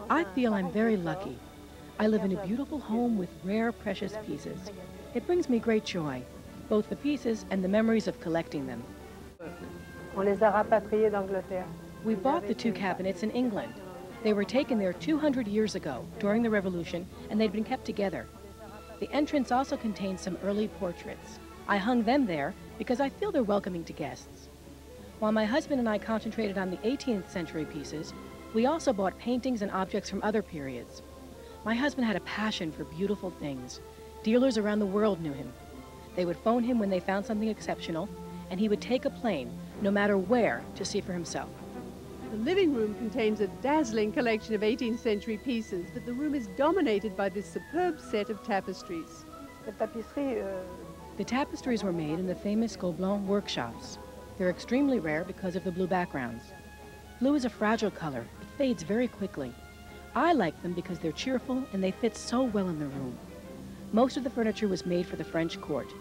I feel I'm very lucky. I live in a beautiful home with rare, precious pieces. It brings me great joy, both the pieces and the memories of collecting them. We bought the two cabinets in England. They were taken there 200 years ago, during the Revolution, and they'd been kept together. The entrance also contains some early portraits. I hung them there because I feel they're welcoming to guests. While my husband and I concentrated on the 18th century pieces, we also bought paintings and objects from other periods. My husband had a passion for beautiful things. Dealers around the world knew him. They would phone him when they found something exceptional, and he would take a plane, no matter where, to see for himself. The living room contains a dazzling collection of 18th century pieces, but the room is dominated by this superb set of tapestries. The tapestries were made in the famous Gobelin workshops. They're extremely rare because of the blue backgrounds. Blue is a fragile color. It fades very quickly. I like them because they're cheerful and they fit so well in the room. Most of the furniture was made for the French court.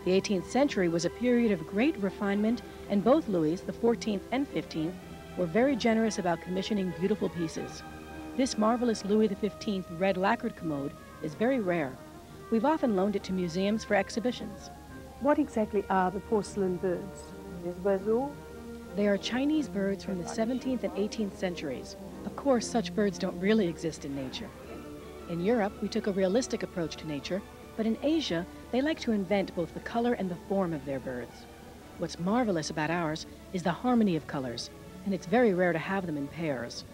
The 18th century was a period of great refinement, and both Louis, the 14th and 15th, were very generous about commissioning beautiful pieces. This marvelous Louis XV red lacquered commode is very rare. We've often loaned it to museums for exhibitions. What exactly are the porcelain birds? They are Chinese birds from the 17th and 18th centuries. Of course, such birds don't really exist in nature. In Europe, we took a realistic approach to nature, but in Asia, they like to invent both the color and the form of their birds. What's marvelous about ours is the harmony of colors, and it's very rare to have them in pairs.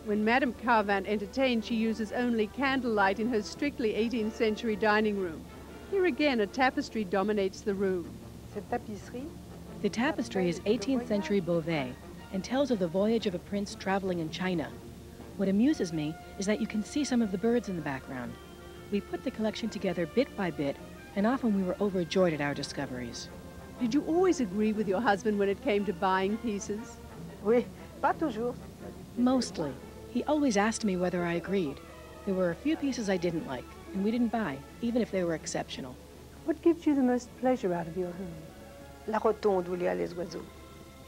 When Madame Carven entertains, she uses only candlelight in her strictly 18th century dining room. Here again, a tapestry dominates the room. The tapestry is 18th century Beauvais and tells of the voyage of a prince traveling in China. What amuses me is that you can see some of the birds in the background. We put the collection together bit by bit, and often we were overjoyed at our discoveries. Did you always agree with your husband when it came to buying pieces? Mostly. He always asked me whether I agreed. There were a few pieces I didn't like, and we didn't buy, even if they were exceptional. What gives you the most pleasure out of your home?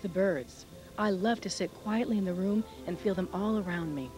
The birds. I love to sit quietly in the room and feel them all around me.